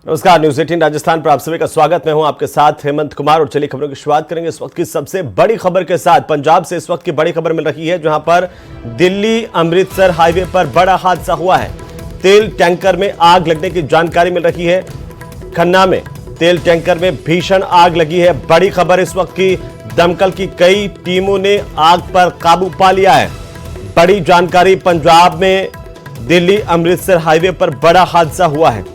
नमस्कार, न्यूज 18 राजस्थान पर आप सभी का स्वागत। मैं हूं आपके साथ हेमंत कुमार और चलिए खबरों की शुरुआत करेंगे इस वक्त की सबसे बड़ी खबर के साथ। पंजाब से इस वक्त की बड़ी खबर मिल रही है, जहां पर दिल्ली अमृतसर हाईवे पर बड़ा हादसा हुआ है। तेल टैंकर में आग लगने की जानकारी मिल रही है। खन्ना में तेल टैंकर में भीषण आग लगी है। बड़ी खबर इस वक्त की, दमकल की कई टीमों ने आग पर काबू पा लिया है। बड़ी जानकारी, पंजाब में दिल्ली अमृतसर हाईवे पर बड़ा हादसा हुआ है।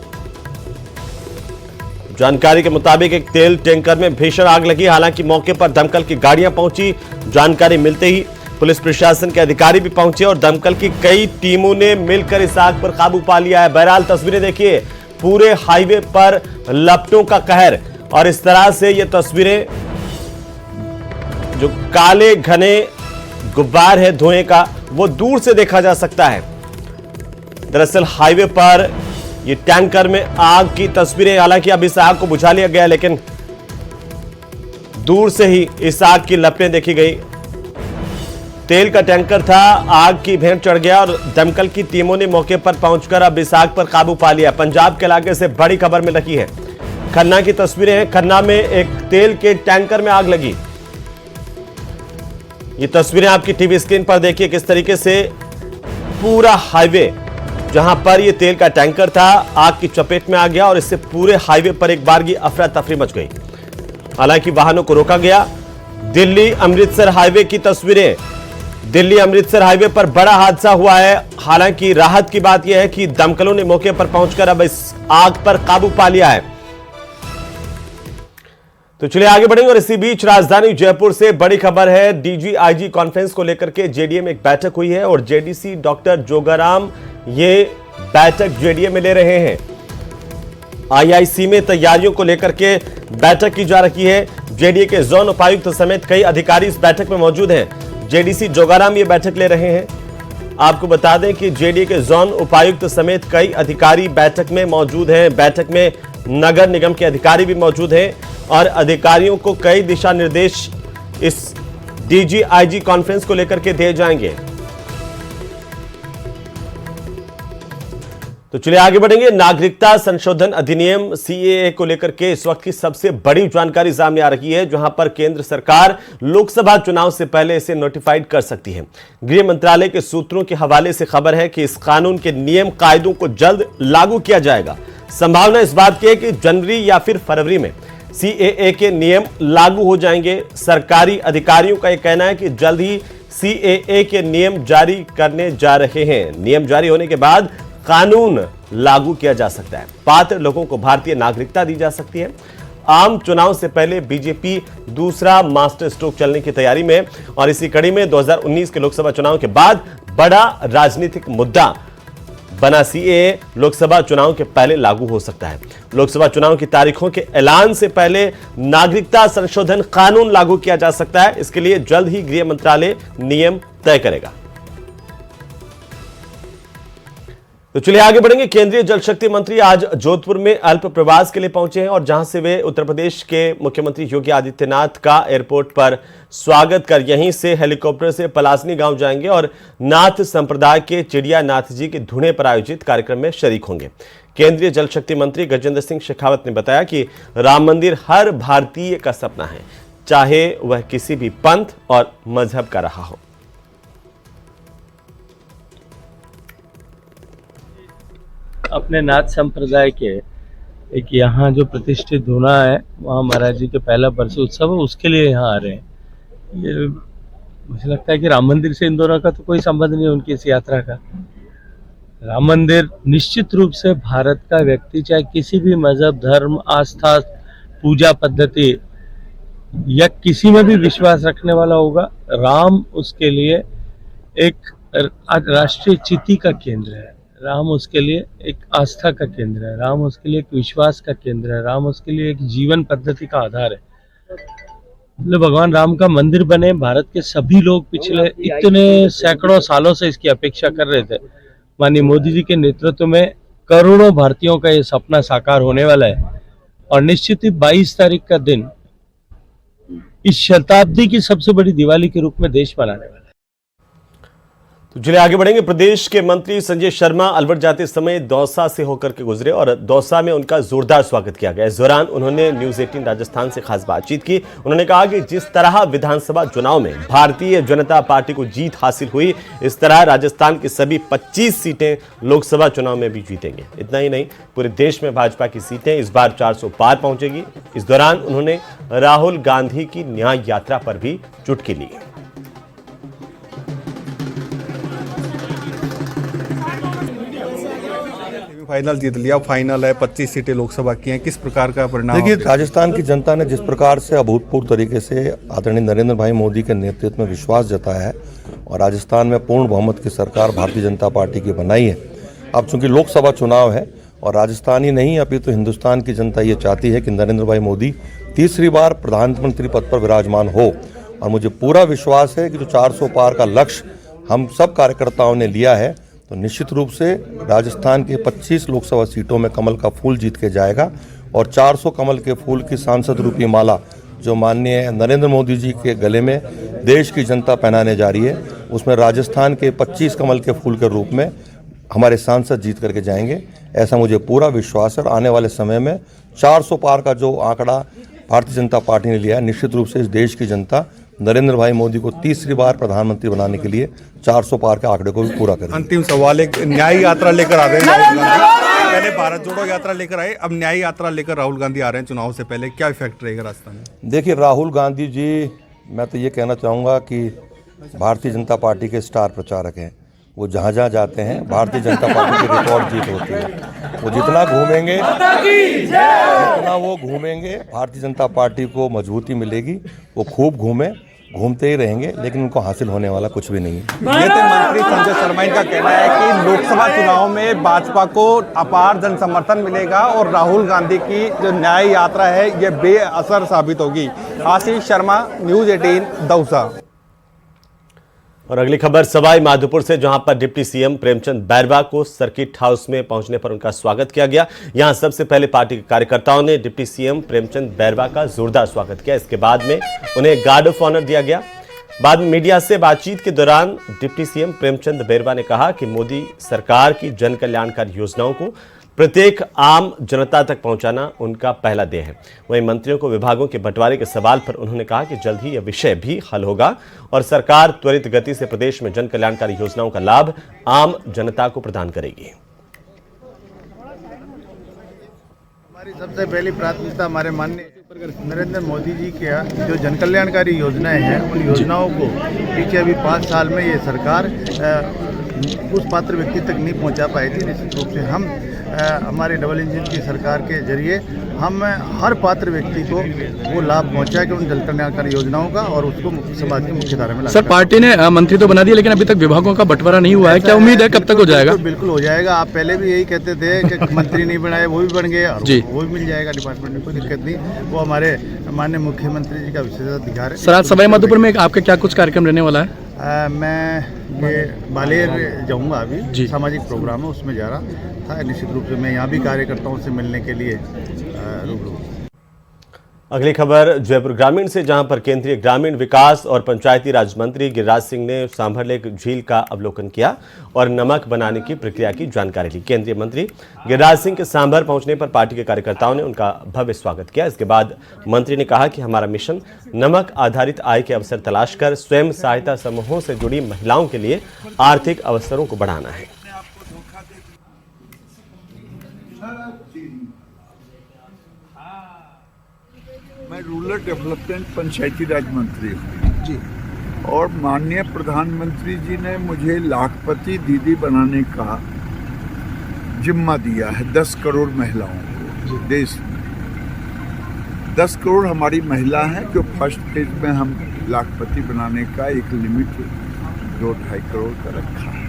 जानकारी के मुताबिक एक तेल टैंकर में भीषण आग लगी। हालांकि मौके पर दमकल की गाड़ियां पहुंची। जानकारी मिलते ही पुलिस प्रशासन के अधिकारी भी पहुंचे और दमकल की कई टीमों ने मिलकर इस आग पर काबू पा लिया है। बहरहाल तस्वीरें देखिए, पूरे हाईवे पर लपटों का कहर, और इस तरह से ये तस्वीरें, जो काले घने गुब्बार है धुएं का, वो दूर से देखा जा सकता है। दरअसल हाईवे पर ये टैंकर में आग की तस्वीरें, हालांकि अब इस आग को बुझा लिया गया, लेकिन दूर से ही इस आग की लपटें देखी गई। तेल का टैंकर था, आग की भेंट चढ़ गया और दमकल की टीमों ने मौके पर पहुंचकर अब इस आग पर काबू पा लिया। पंजाब के इलाके से बड़ी खबर मिल रही है। खन्ना की तस्वीरें हैं। खन्ना में एक तेल के टैंकर में आग लगी। ये तस्वीरें आपकी टीवी स्क्रीन पर देखिए, किस तरीके से पूरा हाईवे, जहां पर यह तेल का टैंकर था, आग की चपेट में आ गया और इससे पूरे हाईवे पर एक बार की अफरा तफरी मच गई। हालांकि वाहनों को रोका गया। दिल्ली अमृतसर हाईवे की तस्वीरें। दिल्ली अमृतसर हाईवे पर बड़ा हादसा हुआ है। हालांकि राहत की बात यह है कि दमकलों ने मौके पर पहुंचकर अब इस आग पर काबू पा लिया है। तो चलिए आगे बढ़ेंगे। और इसी बीच राजधानी जयपुर से बड़ी खबर है। डीजीआईजी कॉन्फ्रेंस को लेकर के जेडीए में एक बैठक हुई है और जेडीसी डॉक्टर जोगाराम ये बैठक जेडीए में ले रहे हैं। आईआईसी में तैयारियों को लेकर के बैठक की जा रही है। जेडीए के जोन उपायुक्त समेत कई अधिकारी इस बैठक में मौजूद हैं। जेडीसी जोगाराम ये बैठक ले रहे हैं। आपको बता दें कि जेडीए के जोन उपायुक्त समेत कई अधिकारी बैठक में मौजूद हैं। बैठक में नगर निगम के अधिकारी भी मौजूद हैं और अधिकारियों को कई दिशा निर्देश इस डीजीआईजी कॉन्फ्रेंस को लेकर के दिए जाएंगे। तो चलिए आगे बढ़ेंगे। नागरिकता संशोधन अधिनियम सीएए को लेकर के इस वक्त की सबसे बड़ी जानकारी सामने आ रही है, जहां पर केंद्र सरकार लोकसभा चुनाव से पहले इसे नोटिफाइड कर सकती है। गृह मंत्रालय के सूत्रों के हवाले से खबर है कि इस कानून के नियम कायदों को जल्द लागू किया जाएगा। संभावना इस बात की है कि जनवरी या फिर फरवरी में सीएए के नियम लागू हो जाएंगे। सरकारी अधिकारियों का यह कहना है कि जल्द ही सीएए के नियम जारी करने जा रहे हैं। नियम जारी होने के बाद कानून लागू किया जा सकता है। पात्र लोगों को भारतीय नागरिकता दी जा सकती है। आम चुनाव से पहले बीजेपी दूसरा मास्टर स्ट्रोक चलने की तैयारी में, और इसी कड़ी में 2019 के लोकसभा चुनाव के बाद बड़ा राजनीतिक मुद्दा बना सीएए लोकसभा चुनाव के पहले लागू हो सकता है। लोकसभा चुनाव की तारीखों के ऐलान से पहले नागरिकता संशोधन कानून लागू किया जा सकता है। इसके लिए जल्द ही गृह मंत्रालय नियम तय करेगा। तो चलिए आगे बढ़ेंगे। केंद्रीय जल शक्ति मंत्री आज जोधपुर में अल्प प्रवास के लिए पहुंचे हैं और जहां से वे उत्तर प्रदेश के मुख्यमंत्री योगी आदित्यनाथ का एयरपोर्ट पर स्वागत कर यहीं से हेलीकॉप्टर से पलासनी गांव जाएंगे और नाथ संप्रदाय के चिड़िया नाथ जी के धुने पर आयोजित कार्यक्रम में शरीक होंगे। केंद्रीय जल शक्ति मंत्री गजेंद्र सिंह शेखावत ने बताया कि राम मंदिर हर भारतीय का सपना है, चाहे वह किसी भी पंथ और मजहब का रहा हो। अपने नाथ संप्रदाय के एक यहाँ जो प्रतिष्ठित धुना है, वहाँ महाराज जी के पहला बरसी उत्सव है, उसके लिए यहाँ आ रहे हैं। ये मुझे लगता है कि राम मंदिर से इन दोनों का तो कोई संबंध नहीं है उनकी इस यात्रा का। राम मंदिर निश्चित रूप से भारत का व्यक्ति, चाहे किसी भी मजहब, धर्म, आस्था, पूजा पद्धति या किसी में भी विश्वास रखने वाला होगा, राम उसके लिए एक राष्ट्रीय चिति का केंद्र है। राम उसके लिए एक आस्था का केंद्र है। राम उसके लिए एक विश्वास का केंद्र है। राम उसके लिए एक जीवन पद्धति का आधार है। मतलब भगवान राम का मंदिर बने, भारत के सभी लोग पिछले इतने सैकड़ों सालों से इसकी अपेक्षा कर रहे थे। माननीय मोदी जी के नेतृत्व में करोड़ों भारतीयों का ये सपना साकार होने वाला है और निश्चित ही 22 तारीख का दिन इस शताब्दी की सबसे बड़ी दिवाली के रूप में देश मनाने वाला है। चलिए आगे बढ़ेंगे। प्रदेश के मंत्री संजय शर्मा अलवर जाते समय दौसा से होकर के गुजरे और दौसा में उनका जोरदार स्वागत किया गया। इस दौरान उन्होंने न्यूज 18 राजस्थान से खास बातचीत की। उन्होंने कहा कि जिस तरह विधानसभा चुनाव में भारतीय जनता पार्टी को जीत हासिल हुई, इस तरह राजस्थान की सभी 25 सीटें लोकसभा चुनाव में भी जीतेंगे। इतना ही नहीं, पूरे देश में भाजपा की सीटें इस बार 400 पार पहुंचेगी। इस दौरान उन्होंने राहुल गांधी की न्याय यात्रा पर भी चुटकी ली। फाइनल जीत लिया, फाइनल है, 25 सीटें लोकसभा की हैं। किस प्रकार का परिणाम? देखिए, राजस्थान की जनता ने जिस प्रकार से अभूतपूर्व तरीके से आदरणीय नरेंद्र भाई मोदी के नेतृत्व में विश्वास जताया है और राजस्थान में पूर्ण बहुमत की सरकार भारतीय जनता पार्टी की बनाई है। अब चूंकि लोकसभा चुनाव है और राजस्थान ही नहीं, अभी तो हिंदुस्तान की जनता ये चाहती है कि नरेंद्र भाई मोदी तीसरी बार प्रधानमंत्री पद पर विराजमान हो। और मुझे पूरा विश्वास है कि जो 400 पार का लक्ष्य हम सब कार्यकर्ताओं ने लिया है, तो निश्चित रूप से राजस्थान के 25 लोकसभा सीटों में कमल का फूल जीत के जाएगा। और 400 कमल के फूल की सांसद रूपी माला जो माननीय नरेंद्र मोदी जी के गले में देश की जनता पहनाने जा रही है, उसमें राजस्थान के 25 कमल के फूल के रूप में हमारे सांसद जीत करके जाएंगे, ऐसा मुझे पूरा विश्वास है। और आने वाले समय में 400 पार का जो आंकड़ा भारतीय जनता पार्टी ने लिया है, निश्चित रूप से इस देश की जनता नरेंद्र भाई मोदी को तीसरी बार प्रधानमंत्री बनाने के लिए 400 पार के आंकड़े को भी पूरा करें। अंतिम सवाल, एक न्याय यात्रा लेकर आ रहे हैं राहुल गांधी। पहले भारत जोड़ो यात्रा लेकर आए, अब न्याय यात्रा लेकर राहुल गांधी आ रहे हैं चुनाव से पहले, क्या इफेक्ट रहेगा राजस्थान में? देखिए, राहुल गांधी जी, मैं तो ये कहना चाहूँगा कि भारतीय जनता पार्टी के स्टार प्रचारक हैं। वो जहाँ जहाँ जाते हैं भारतीय जनता पार्टी की रिकॉर्ड जीत होती है। वो जितना घूमेंगे भारतीय जनता पार्टी को मजबूती मिलेगी। वो खूब घूमते ही रहेंगे, लेकिन उनको हासिल होने वाला कुछ भी नहीं है। ये तो मंत्री संजय शर्मा का कहना है कि लोकसभा चुनाव में भाजपा को अपार जन समर्थन मिलेगा और राहुल गांधी की जो न्याय यात्रा है ये बेअसर साबित होगी। आशीष शर्मा, न्यूज 18 दौसा। और अगली खबर सवाई माधोपुर से, जहां पर डिप्टी सीएम प्रेमचंद बैरवा को सर्किट हाउस में पहुंचने पर उनका स्वागत किया गया। यहां सबसे पहले पार्टी के कार्यकर्ताओं ने डिप्टी सीएम प्रेमचंद बैरवा का जोरदार स्वागत किया। इसके बाद में उन्हें गार्ड ऑफ ऑनर दिया गया। बाद में मीडिया से बातचीत के दौरान डिप्टी सीएम प्रेमचंद बैरवा ने कहा कि मोदी सरकार की जन कल्याणकारी योजनाओं को प्रत्येक आम जनता तक पहुंचाना उनका पहला ध्येय है। वहीं मंत्रियों को विभागों के बंटवारे के सवाल पर उन्होंने कहा कि जल्द ही यह विषय भी हल होगा और सरकार त्वरित गति से प्रदेश में जन कल्याणकारी योजनाओं का लाभ आम जनता को प्रदान करेगी। हमारी सबसे पहली प्राथमिकता हमारे माननीय नरेंद्र मोदी जी के जो जन कल्याणकारी योजनाएं हैं, उन योजनाओं को पीछे अभी 5 साल में ये सरकार उस पात्र व्यक्ति तक नहीं पहुंचा पाई थी। निश्चित रूप से हम हमारे डबल इंजन की सरकार के जरिए हम हर पात्र व्यक्ति को वो लाभ पहुंचा कि उन जन कल्याणकारी योजनाओं का और उसको समाज की मुख्यधारा में। सर, पार्टी ने मंत्री तो बना दिया, लेकिन अभी तक विभागों का बंटवारा नहीं हुआ है। क्या उम्मीद है कब तक हो जाएगा? बिल्कुल हो जाएगा। आप पहले भी यही कहते थे कि मंत्री नहीं बनाए, वो भी बन गए और वो भी मिल जाएगा डिपार्टमेंट में, कोई दिक्कत नहीं। वो हमारे माननीय मुख्यमंत्री जी का विशेषाधिकार है। सर, आज सवाई माधोपुर में आपका क्या कुछ कार्यक्रम रहने वाला है? मैं ये बालेर जाऊंगा, अभी सामाजिक प्रोग्राम है उसमें जा रहा था। निश्चित रूप से मैं यहाँ भी कार्यकर्ताओं से मिलने के लिए रूबरू। अगली खबर जयपुर ग्रामीण से, जहां पर केंद्रीय ग्रामीण विकास और पंचायती राज मंत्री गिरिराज सिंह ने सांभर लेक झील का अवलोकन किया और नमक बनाने की प्रक्रिया की जानकारी ली। केंद्रीय मंत्री गिरिराज सिंह के सांभर पहुंचने पर पार्टी के कार्यकर्ताओं ने उनका भव्य स्वागत किया। इसके बाद मंत्री ने कहा कि हमारा मिशन नमक आधारित आय के अवसर तलाश कर स्वयं सहायता समूहों से जुड़ी महिलाओं के लिए आर्थिक अवसरों को बढ़ाना है। मैं रूरल डेवलपमेंट पंचायती राज मंत्री हूँ जी, और माननीय प्रधानमंत्री जी ने मुझे लाखपति दीदी बनाने का जिम्मा दिया है 10 करोड़ महिलाओं को देश में। 10 करोड़ हमारी महिला हैं जो फर्स्ट फेज में हम लाखपति बनाने का एक लिमिट 2-2.5 करोड़ का रखा है।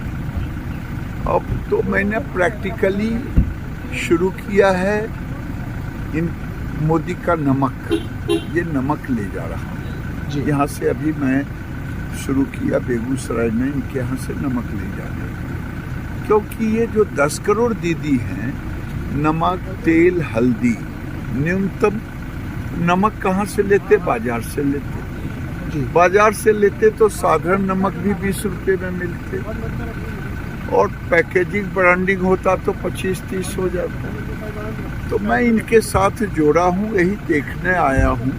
अब तो मैंने प्रैक्टिकली शुरू किया है इन मोदी का नमक, ये नमक ले जा रहा है यहाँ से। अभी मैं शुरू किया बेगूसराय में, इनके यहाँ से नमक ले जा रहे हैं, क्योंकि ये जो 10 करोड़ दीदी हैं, नमक, तेल, हल्दी, न्यूनतम नमक कहाँ से लेते? बाजार से लेते। बाजार से लेते तो साधारण नमक भी 20 रुपए में मिलते और पैकेजिंग ब्रांडिंग होता तो 25-30 हो जाता। तो मैं इनके साथ जोड़ा हूँ, यही देखने आया हूँ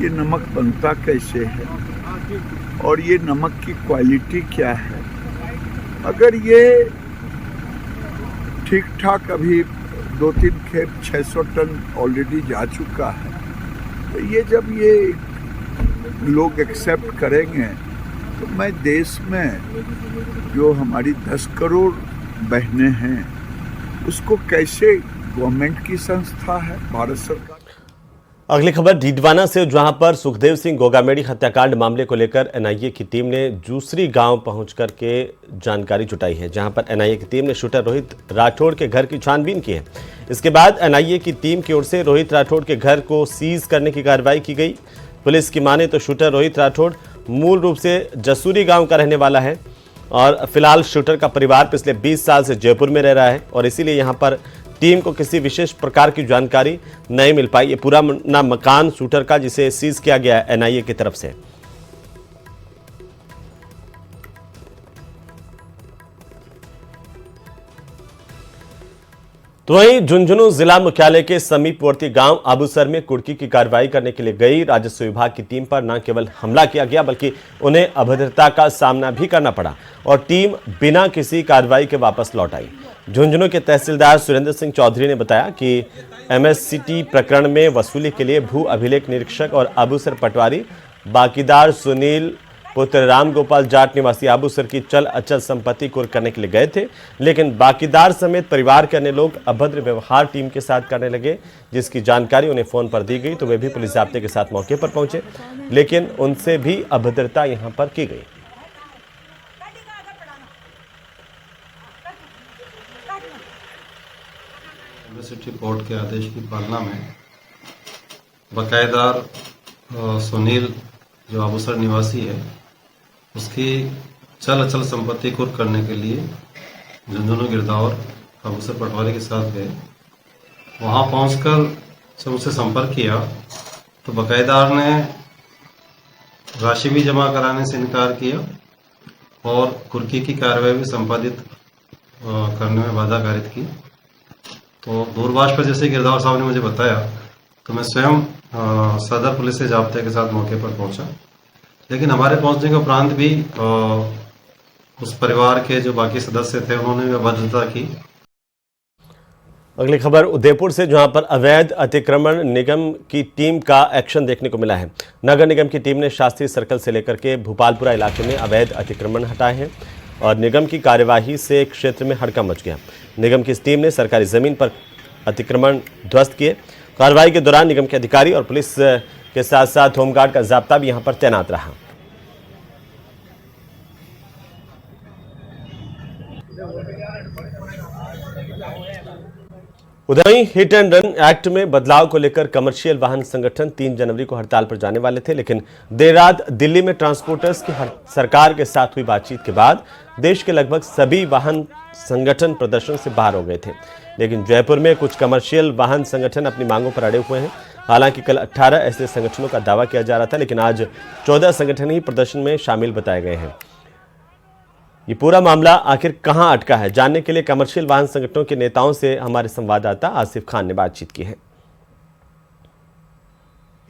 ये नमक बनता कैसे है और ये नमक की क्वालिटी क्या है। अगर ये ठीक ठाक अभी 2-3 खेप 600 टन ऑलरेडी जा चुका है, तो ये जब ये लोग एक्सेप्ट करेंगे तो मैं देश में जो हमारी 10 करोड़ बहनें हैं उसको कैसे, गवर्नमेंट की संस्था है भारत सरकार। अगली खबर डीडवाना से, जहां पर सुखदेव सिंह गोगामेड़ी हत्याकांड मामले को लेकर एनआईए की टीम ने जूसरी गांव पहुंचकर के जानकारी जुटाई है, जहां पर एनआईए की टीम ने शूटर रोहित राठौड़ के घर की छानबीन की है। इसके बाद एनआईए की टीम की ओर से रोहित राठौड़ के घर को सीज करने की कार्रवाई की गई। पुलिस की माने तो शूटर रोहित राठौड़ मूल रूप से जसूरी गांव का रहने वाला है और फिलहाल शूटर का परिवार पिछले 20 साल से जयपुर में रह रहा है और इसीलिए यहां पर टीम को किसी विशेष प्रकार की जानकारी नहीं मिल पाई। ये पूरा ना मकान शूटर का जिसे सीज किया गया है एनआईए की तरफ से। तो वहीं झुंझुनू जिला मुख्यालय के समीपवर्ती गांव आबूसर में कुर्की की कार्रवाई करने के लिए गई राजस्व विभाग की टीम पर न केवल हमला किया गया बल्कि उन्हें अभद्रता का सामना भी करना पड़ा और टीम बिना किसी कार्रवाई के वापस लौट आई। झुंझुनू के तहसीलदार सुरेंद्र सिंह चौधरी ने बताया कि एमएससीटी प्रकरण में वसूली के लिए भू अभिलेख निरीक्षक और आबूसर पटवारी बाकीदार सुनील पुत्र राम गोपाल जाट निवासी आबूसर की चल अचल संपत्ति कुर्क करने के लिए गए थे, लेकिन बाकीदार समेत परिवार के अन्य लोग अभद्र व्यवहार टीम के साथ करने लगे, जिसकी जानकारी उन्हें फोन पर दी गई तो वे भी पुलिस जाब्ते के साथ मौके पर पहुंचे, लेकिन उनसे भी अभद्रता यहां पर की गई। एमएससीटी कोर्ट के आदेश की पालना में बकायेदार सुनील जो आबूसर निवासी है उसकी चल अचल संपत्ति कुर्क करने के लिए झुंझुनू गिरदावर आबूसर पटवारी के साथ गए। वहां पहुंचकर जब उससे संपर्क किया तो बकायेदार ने राशि भी जमा कराने से इनकार किया और कुर्की की कार्रवाई भी संपादित करने में बाधा कारित की। तो दूरभाष पर जैसे गिरदावर साहब ने मुझे बताया तो मैं स्वयं सदर पुलिस से जाब्ते के साथ मौके पर पहुंचा, लेकिन हमारे पहुंचने के उपरांत भी उस परिवार के जो बाकी सदस्य थे उन्होंने भी अभद्रता की। अगली खबर उदयपुर से, जहां पर अवैध अतिक्रमण निगम की टीम का एक्शन देखने को मिला है। नगर निगम की टीम ने शास्त्री सर्कल से लेकर के भोपालपुरा इलाके में अवैध अतिक्रमण हटाए हैं और निगम की कार्यवाही से क्षेत्र में हड़कंप मच गया। निगम की इस टीम ने सरकारी जमीन पर अतिक्रमण ध्वस्त किए। कार्रवाई के दौरान निगम के अधिकारी और पुलिस के साथ साथ होमगार्ड का जाब्ता भी यहां पर तैनात रहा। Udaipur hit and run act में बदलाव को लेकर कमर्शियल वाहन संगठन 3 जनवरी को हड़ताल पर जाने वाले थे, लेकिन देर रात दिल्ली में ट्रांसपोर्टर्स की सरकार के साथ हुई बातचीत के बाद देश के लगभग सभी वाहन संगठन प्रदर्शन से बाहर हो गए थे। लेकिन जयपुर में कुछ कमर्शियल वाहन संगठन अपनी मांगों पर अड़े हुए हैं। हालांकि कल 18 ऐसे संगठनों का दावा किया जा रहा था, लेकिन आज 14 संगठन ही प्रदर्शन में शामिल बताए गए हैं। ये पूरा मामला आखिर कहां अटका है, जानने के लिए कमर्शियल वाहन संगठनों के नेताओं से हमारे संवाददाता आसिफ खान ने बातचीत की है।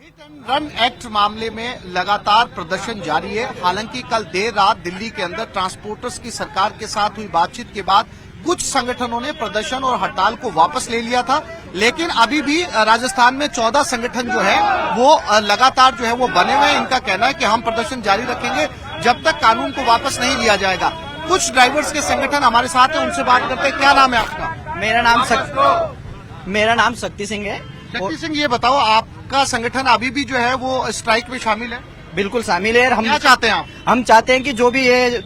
हिट एंड रन एक्ट मामले में लगातार प्रदर्शन जारी है। हालांकि कल देर रात दिल्ली के अंदर ट्रांसपोर्टर्स की सरकार के साथ हुई बातचीत के बाद कुछ संगठनों ने प्रदर्शन और हड़ताल को वापस ले लिया था, लेकिन अभी भी राजस्थान में 14 संगठन जो है वो लगातार जो है वो बने हुए हैं। इनका कहना है कि हम प्रदर्शन जारी रखेंगे जब तक कानून को वापस नहीं लिया जाएगा। कुछ ड्राइवर्स के संगठन हमारे साथ हैं, उनसे बात करते हैं। क्या नाम है आपका? मेरा नाम शक्ति सिंह है। शक्ति सिंह, ये बताओ आपका संगठन अभी भी जो है वो स्ट्राइक में शामिल है? बिल्कुल शामिल है। हम क्या चाहते हैं आप? हम चाहते हैं कि जो भी ये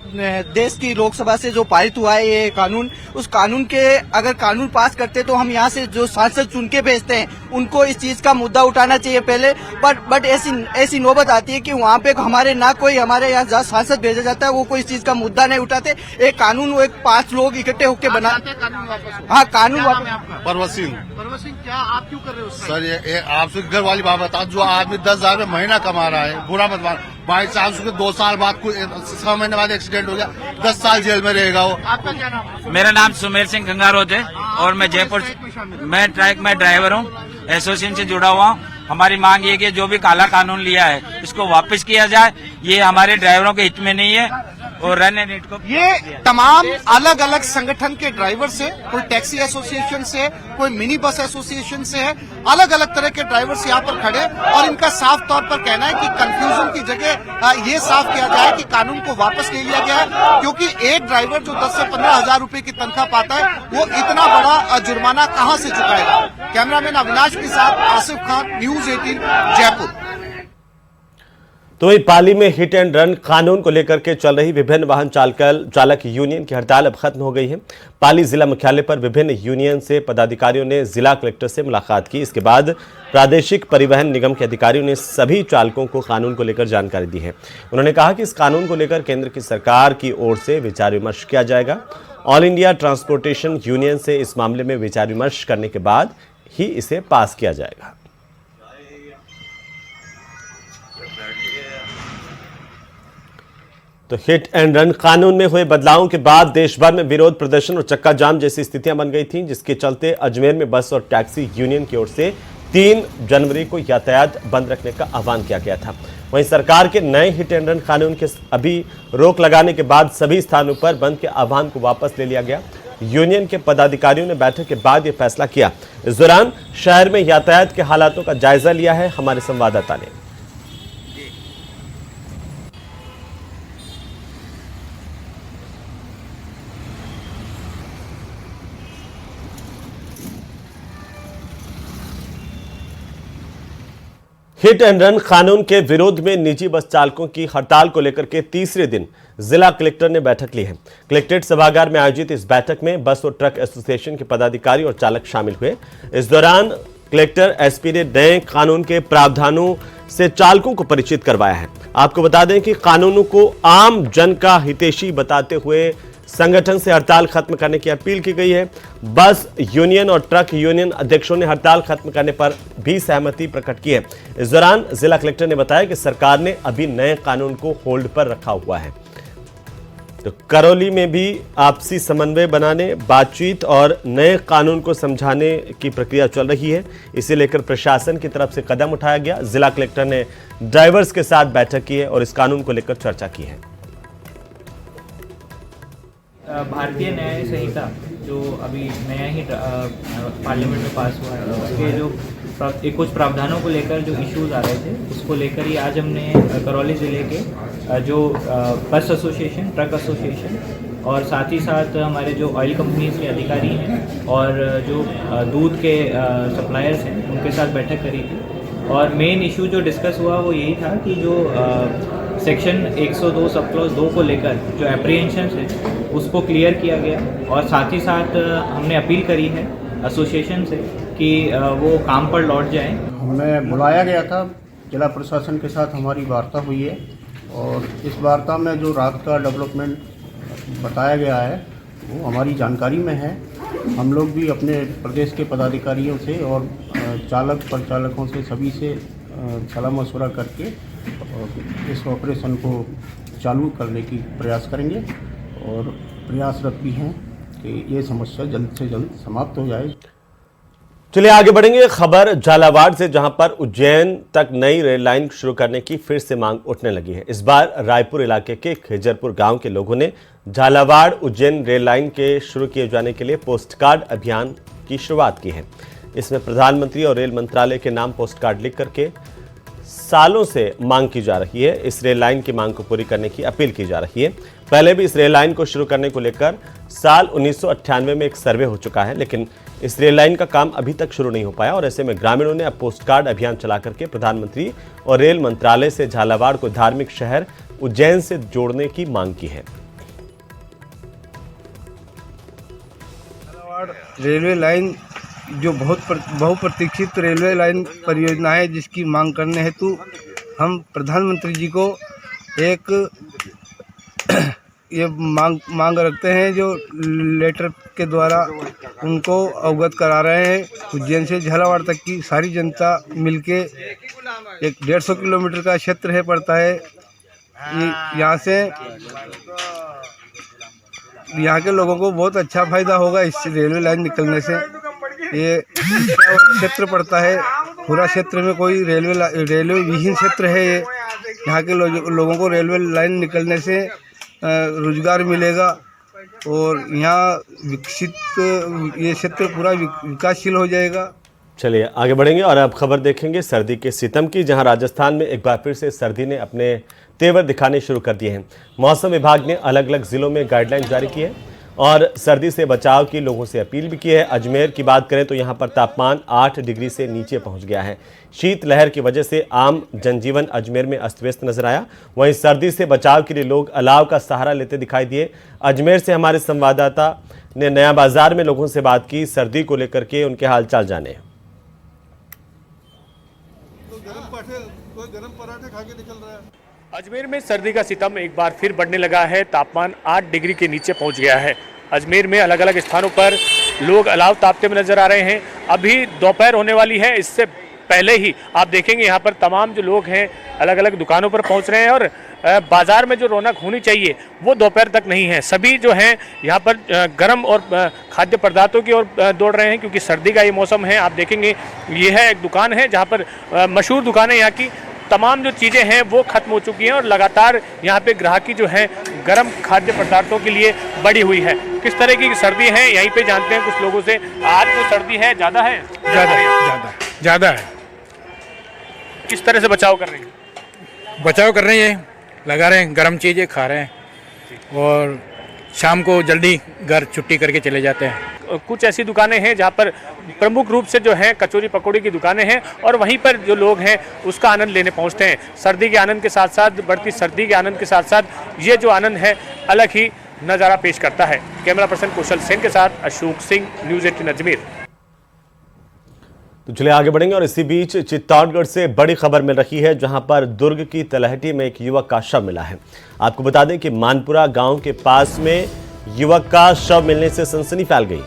देश की लोकसभा से जो पारित हुआ है ये कानून, उस कानून के अगर कानून पास करते तो हम यहाँ से जो सांसद चुन के भेजते हैं उनको इस चीज का मुद्दा उठाना चाहिए पहले। बट ऐसी नौबत आती है कि वहाँ पे हमारे हमारे यहाँ सांसद भेजा जाता है, वो कोई इस चीज का मुद्दा नहीं उठाते। एक कानून वो 5 लोग इकट्ठे होकर बनाते हैं कानून वापस। हाँ, कानून वापस। परवत सिंह, क्या आप क्यों कर रहे हो सर? ये आपसे घर वाली बात बता, जो आदमी 10,000 में महीना कमा रहा है, बुरा मत मान, बाई चांस उसके 2 साल बाद कोई 6 महीने बाद एक्सीडेंट हो गया, 10 साल जेल में रहेगा वो। आपका क्या नाम है? मेरा नाम सुमेर सिंह गंगारोत है और मैं जयपुर, मैं ट्रैक में ड्राइवर हूँ, एसोसिएशन से जुड़ा हुआ हूँ। हमारी मांग ये कि जो भी काला कानून लिया है इसको वापस किया जाए, ये हमारे ड्राइवरों के हित में नहीं है। और रन एंड नीट को ये तमाम अलग अलग संगठन के ड्राइवर से, कोई टैक्सी एसोसिएशन से, कोई मिनी बस एसोसिएशन से है, अलग अलग तरह के ड्राइवर्स यहाँ पर खड़े और इनका साफ तौर पर कहना है कि कंफ्यूजन की जगह ये साफ किया जाए कि कानून को वापस ले लिया गया है, क्योंकि एक ड्राइवर जो 10 से 15 हजार रुपए की तनख्वाह पाता है वो इतना बड़ा जुर्माना कहाँ से चुकाएगा। कैमरामैन अविनाश के साथ आसिफ खान, न्यूज 18 जयपुर। तो वही पाली में हिट एंड रन कानून को लेकर के चल रही विभिन्न वाहन चालक यूनियन की हड़ताल अब खत्म हो गई है। पाली जिला मुख्यालय पर विभिन्न यूनियन से पदाधिकारियों ने जिला कलेक्टर से मुलाकात की। इसके बाद प्रादेशिक परिवहन निगम के अधिकारियों ने सभी चालकों को कानून को लेकर जानकारी दी है। उन्होंने कहा कि इस कानून को लेकर केंद्र की सरकार की ओर से विचार विमर्श किया जाएगा। ऑल इंडिया ट्रांसपोर्टेशन यूनियन से इस मामले में विचार विमर्श करने के बाद ही इसे पास किया जाएगा। तो हिट एंड रन कानून में हुए बदलावों के बाद देश भर में विरोध प्रदर्शन और चक्का जाम जैसी स्थितियां बन गई थीं, जिसके चलते अजमेर में बस और टैक्सी यूनियन की ओर से 3 जनवरी को यातायात बंद रखने का आह्वान किया गया था। वहीं सरकार के नए हिट एंड रन कानून के अभी रोक लगाने के बाद सभी स्थानों पर बंद के आह्वान को वापस ले लिया गया। यूनियन के पदाधिकारियों ने बैठक के बाद यह फैसला किया। इस दौरान शहर में यातायात के हालातों का जायजा लिया है हमारे संवाददाता ने। हिट एंड रन कानून के विरोध में निजी बस चालकों की हड़ताल को लेकर के तीसरे दिन जिला कलेक्टर ने बैठक ली है। कलेक्ट्रेट सभागार में आयोजित इस बैठक में बस और ट्रक एसोसिएशन के पदाधिकारी और चालक शामिल हुए। इस दौरान कलेक्टर एसपी ने नए कानून के प्रावधानों से चालकों को परिचित करवाया है। आपको बता दें कि कानूनों को आम जन का हितैषी बताते हुए संगठन से हड़ताल खत्म करने की अपील की गई है। बस यूनियन और ट्रक यूनियन अध्यक्षों ने हड़ताल खत्म करने पर भी सहमति प्रकट की है। इस दौरान जिला कलेक्टर ने बताया कि सरकार ने अभी नए कानून को होल्ड पर रखा हुआ है। तो करौली में भी आपसी समन्वय बनाने, बातचीत और नए कानून को समझाने की प्रक्रिया चल रही है। इसे लेकर प्रशासन की तरफ से कदम उठाया गया। जिला कलेक्टर ने ड्राइवर्स के साथ बैठक की है और इस कानून को लेकर चर्चा की है। भारतीय न्याय संहिता जो अभी नया ही पार्लियामेंट में पास हुआ है, उसके जो कुछ प्रावधानों को लेकर जो इश्यूज आ रहे थे, उसको लेकर ही आज हमने करौली ज़िले के जो बस एसोसिएशन, ट्रक एसोसिएशन और साथ ही साथ हमारे जो ऑयल कंपनीज के अधिकारी हैं और जो दूध के सप्लायर्स हैं, उनके साथ बैठक करी थी। और मेन इशू जो डिस्कस हुआ वो यही था कि जो सेक्शन 102 सब क्लॉज 2 को लेकर जो एप्रीहेंशन है उसको क्लियर किया गया। और साथ ही साथ हमने अपील करी है एसोसिएशन से कि वो काम पर लौट जाएं। हमें बुलाया गया था, जिला प्रशासन के साथ हमारी वार्ता हुई है और इस वार्ता में जो रात का डेवलपमेंट बताया गया है वो हमारी जानकारी में है। हम लोग भी अपने प्रदेश के पदाधिकारियों से और चालक परिचालकों से सभी से सलाह मशवरा करके इस ऑपरेशन को चालू करने की प्रयास करेंगे और प्रयासरत भी हैं कि ये समस्या जल्द से जल्द समाप्त हो जाए। चलिए आगे बढ़ेंगे। खबर झालावाड़ से, जहां पर उज्जैन तक नई रेल लाइन शुरू करने की फिर से मांग उठने लगी है। इस बार रायपुर इलाके के खिजरपुर गांव के लोगों ने झालावाड़ उज्जैन रेल लाइन के शुरू किए जाने के लिए पोस्ट कार्ड अभियान की शुरुआत की है। इसमें प्रधानमंत्री और रेल मंत्रालय के नाम पोस्ट कार्ड लिख करके सालों से मांग की जा रही है। इस रेल लाइन की मांग को पूरी करने की अपील की जा रही है। पहले भी इस रेल लाइन को शुरू करने को लेकर साल 1998 में एक सर्वे हो चुका है, लेकिन इस रेल लाइन का काम अभी तक शुरू नहीं हो पाया और ऐसे में ग्रामीणों ने अब पोस्ट कार्ड अभियान चला करके प्रधानमंत्री और रेल मंत्रालय से झालावाड़ को धार्मिक शहर उज्जैन से जोड़ने की मांग की है। झालावाड़ रेलवे लाइन जो बहुप्रतीक्षित रेलवे लाइन परियोजना है, जिसकी मांग करने हेतु हम प्रधानमंत्री जी को एक ये मांग रखते हैं, जो लेटर के द्वारा उनको अवगत करा रहे हैं। उज्जैन से झालावाड़ तक की सारी जनता मिलके एक 150 किलोमीटर का क्षेत्र है पड़ता है। यहाँ से यहाँ के लोगों को बहुत अच्छा फायदा होगा इस रेलवे लाइन निकलने से। ये क्षेत्र पड़ता है, पूरा क्षेत्र में कोई रेलवे विहीन क्षेत्र है ये। यहाँ के लोगों को रेलवे लाइन निकलने से रोजगार मिलेगा और यहाँ ये क्षेत्र पूरा विकासशील हो जाएगा। चलिए आगे बढ़ेंगे और अब खबर देखेंगे सर्दी के सितम की, जहां राजस्थान में एक बार फिर से सर्दी ने अपने तेवर दिखाने शुरू कर दिए हैं। मौसम विभाग ने अलग अलग जिलों में गाइडलाइन जारी की है और सर्दी से बचाव की लोगों से अपील भी की है। अजमेर की बात करें तो यहां पर तापमान 8 डिग्री से नीचे पहुंच गया है। शीतलहर की वजह से आम जनजीवन अजमेर में अस्त व्यस्त नजर आया। वहीं सर्दी से बचाव के लिए लोग अलाव का सहारा लेते दिखाई दिए। अजमेर से हमारे संवाददाता ने नया बाजार में लोगों से बात की, सर्दी को लेकर के उनके हालचाल जाने। गरम पराठे खा के निकल रहा है। अजमेर में सर्दी का सितम एक बार फिर बढ़ने लगा है। तापमान 8 डिग्री के नीचे पहुंच गया है। अजमेर में अलग अलग स्थानों पर लोग अलाव तापते हुए नजर आ रहे हैं। अभी दोपहर होने वाली है, इससे पहले ही आप देखेंगे यहाँ पर तमाम जो लोग हैं अलग अलग दुकानों पर पहुँच रहे हैं और बाजार में जो रौनक होनी चाहिए वो दोपहर तक नहीं है। सभी जो हैं यहाँ पर गर्म और खाद्य पदार्थों की ओर दौड़ रहे हैं क्योंकि सर्दी का ये मौसम है। आप देखेंगे ये है एक दुकान है जहाँ पर मशहूर दुकान है, यहाँ की तमाम जो चीज़ें हैं वो खत्म हो चुकी हैं और लगातार यहाँ पे ग्राहकी जो है गर्म खाद्य पदार्थों के लिए बढ़ी हुई है। किस तरह की सर्दी है यहीं पे जानते हैं कुछ लोगों से। आज जो सर्दी है ज़्यादा है? ज़्यादा है। किस तरह से बचाव कर रहे हैं? बचाव कर रहे हैं, लगा रहे हैं, गर्म चीज़ें खा रहे हैं और शाम को जल्दी घर छुट्टी करके चले जाते हैं। कुछ ऐसी दुकानें हैं जहां पर प्रमुख रूप से जो है कचौरी पकौड़ी की दुकानें हैं और वहीं पर जो लोग हैं उसका आनंद लेने पहुंचते हैं। सर्दी के आनंद के साथ साथ, बढ़ती सर्दी के आनंद के साथ साथ ये जो आनंद है अलग ही नज़ारा पेश करता है। कैमरा पर्सन कुशल सेन के साथ अशोक सिंह, न्यूज़ 18 अजमेर। तो चलिए आगे बढ़ेंगे और इसी बीच चित्तौड़गढ़ से बड़ी खबर मिल रही है, जहां पर दुर्ग की तलहटी में एक युवक का शव मिला है। आपको बता दें कि मानपुरा गांव के पास में युवक का शव मिलने से सनसनी फैल गई।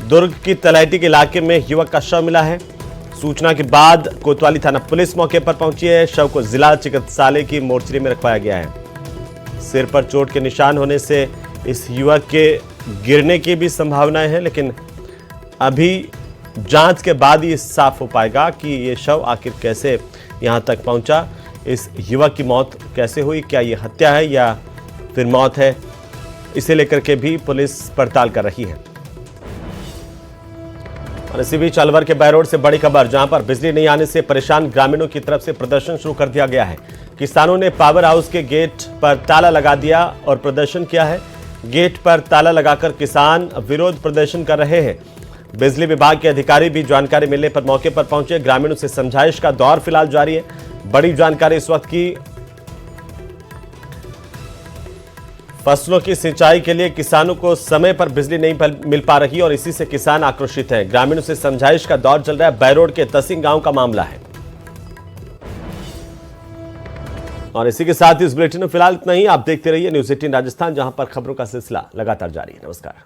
दुर्ग की तलहटी के इलाके में युवक का शव मिला है। सूचना के बाद कोतवाली थाना पुलिस मौके पर पहुंची है। शव को जिला चिकित्सालय की मोर्चरी में रखवाया गया है। सिर पर चोट के निशान होने से इस युवक के गिरने की भी संभावनाएं हैं, लेकिन अभी जांच के बाद ही साफ हो पाएगा कि ये शव आखिर कैसे यहां तक पहुंचा, इस युवक की मौत कैसे हुई, क्या ये हत्या है या फिर मौत है, इसे लेकर के भी पुलिस पड़ताल कर रही है। और इसी बीच अलवर के बैरोड से बड़ी खबर, जहां पर बिजली नहीं आने से परेशान ग्रामीणों की तरफ से प्रदर्शन शुरू कर दिया गया है। किसानों ने पावर हाउस के गेट पर ताला लगा दिया और प्रदर्शन किया है। गेट पर ताला लगाकर किसान विरोध प्रदर्शन कर रहे हैं। बिजली विभाग के अधिकारी भी जानकारी मिलने पर मौके पर पहुंचे। ग्रामीणों से समझाइश का दौर फिलहाल जारी है। बड़ी जानकारी इस वक्त की, फसलों की सिंचाई के लिए किसानों को समय पर बिजली नहीं मिल पा रही और इसी से किसान आक्रोशित हैं। ग्रामीणों से समझाइश का दौर चल रहा है। बैरोड के तसिंग गांव का मामला है। और इसी के साथ इस बुलेटिन में फिलहाल इतना ही। आप देखते रहिए न्यूज़ 18 राजस्थान, जहां पर खबरों का सिलसिला लगातार जारी है। नमस्कार।